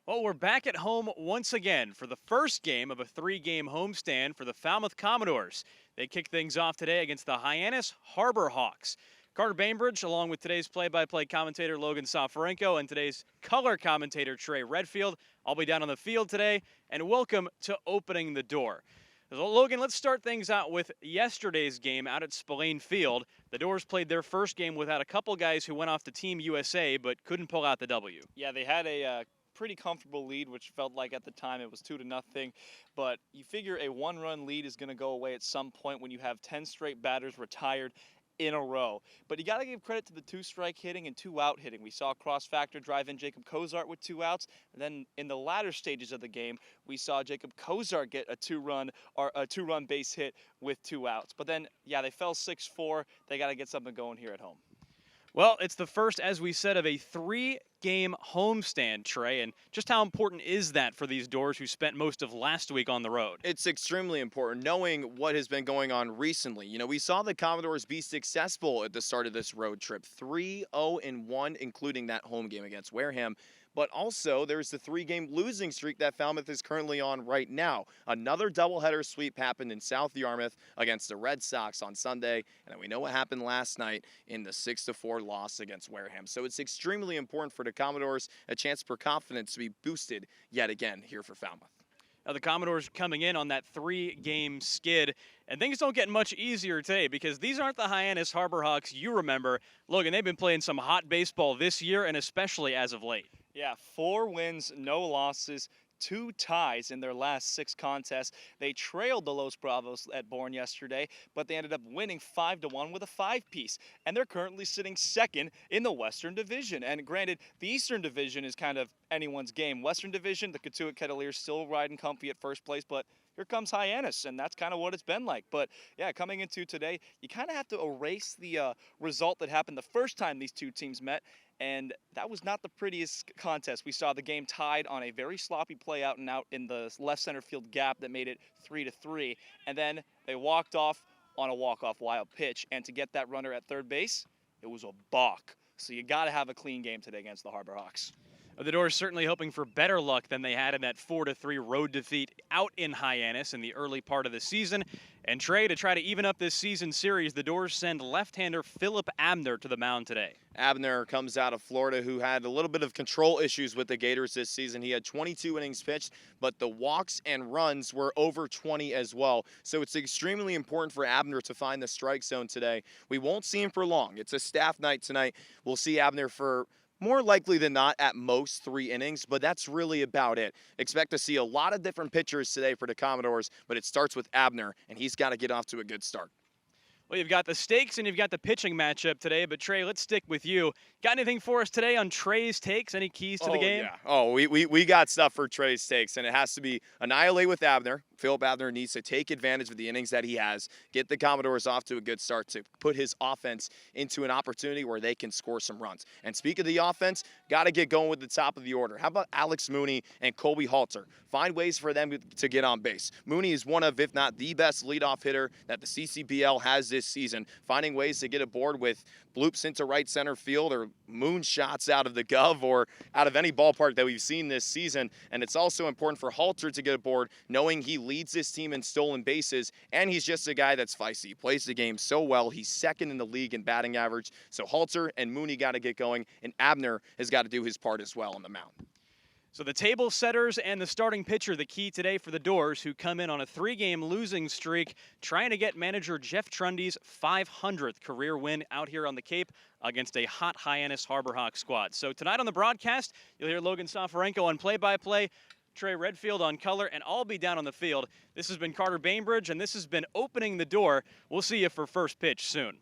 Well, we're back at home once again for the first game of a three-game homestand for the Falmouth Commodores. They kick things off today against the Hyannis Harbor Hawks. Carter Bainbridge, along with today's play-by-play commentator Logan Soforenko and today's color commentator Trey Redfield. I'll be down on the field today, and welcome to Opening the Door. So, Logan, let's start things out with yesterday's game out at Spillane Field. The Dores played their first game without a couple guys who went off to Team USA but couldn't pull out the W. Yeah, they had a pretty comfortable lead, which felt like at the time it was 2-0. But you figure a one-run lead is going to go away at some point when you have 10 straight batters retired in a row. But you got to give credit to the two-strike hitting and two-out hitting. We saw cross-factor drive in Jacob Cozart with 2 outs. And then in the latter stages of the game, we saw Jacob Cozart get a two-run base hit with 2 outs. But then, yeah, they fell 6-4. They got to get something going here at home. Well, it's the first, as we said, of a three-game homestand, Trey, and just how important is that for these Dores who spent most of last week on the road? It's extremely important, knowing what has been going on recently. You know, we saw the Commodores be successful at the start of this road trip, 3-0-1, including that home game against Wareham. But also, there's the 3-game losing streak that Falmouth is currently on right now. Another doubleheader sweep happened in South Yarmouth against the Red Sox on Sunday, and then we know what happened last night in the 6-4 loss against Wareham. So it's extremely important for the Commodores, a chance for confidence to be boosted yet again here for Falmouth. Now, the Commodores coming in on that 3-game skid, and things don't get much easier today because these aren't the Hyannis Harbor Hawks you remember. Logan, they've been playing some hot baseball this year, and especially as of late. Yeah, 4 wins, no losses, 2 ties in their last 6 contests. They trailed the Los Bravos at Bourne yesterday, but they ended up winning 5-1 with a 5-piece. And they're currently sitting second in the Western Division. And granted, the Eastern Division is kind of anyone's game. Western Division, the Katuitt Kettleers still riding comfy at first place, but here comes Hyannis, and that's kind of what it's been like. But, yeah, coming into today, you kind of have to erase the result that happened the first time these two teams met, and that was not the prettiest contest. We saw the game tied on a very sloppy play out and out in the left center field gap that made it 3-3, and then they walked off on a walk-off wild pitch, and to get that runner at third base, it was a balk. So you got to have a clean game today against the Harbor Hawks. The Dores certainly hoping for better luck than they had in that 4-3 road defeat out in Hyannis in the early part of the season. And Trey, to try to even up this season series, the Dores send left-hander Philip Abner to the mound today. Abner comes out of Florida, who had a little bit of control issues with the Gators this season. He had 22 innings pitched, but the walks and runs were over 20 as well. So it's extremely important for Abner to find the strike zone today. We won't see him for long. It's a staff night tonight. We'll see Abner for more likely than not, at most 3 innings, but that's really about it. Expect to see a lot of different pitchers today for the Commodores, but it starts with Abner, and he's got to get off to a good start. Well, you've got the stakes and you've got the pitching matchup today, but Trey, let's stick with you. Got anything for us today on Trey's takes? Any keys to the game? Yeah. Oh, we got stuff for Trey's takes, and it has to be annihilate with Abner. Philip Abner needs to take advantage of the innings that he has, get the Commodores off to a good start to put his offense into an opportunity where they can score some runs. And speak of the offense, got to get going with the top of the order. How about Alex Mooney and Colby Halter? Find ways for them to get on base. Mooney is one of, if not the best leadoff hitter that the CCBL has this season, finding ways to get aboard with bloops into right center field or moonshots out of the Gov or out of any ballpark that we've seen this season. And it's also important for Halter to get aboard, knowing he leads this team in stolen bases, and he's just a guy that's feisty. He plays the game so well. He's second in the league in batting average. So Halter and Mooney got to get going, and Abner has got to do his part as well on the mound. So the table setters and the starting pitcher, the key today for the Dores, who come in on a 3-game losing streak, trying to get manager Jeff Trundy's 500th career win out here on the Cape against a hot Hyannis Harbor Hawks squad. So tonight on the broadcast, you'll hear Logan Soforenko on play-by-play, Trey Redfield on color, and I'll be down on the field. This has been Carter Bainbridge, and this has been Opening the Door. We'll see you for first pitch soon.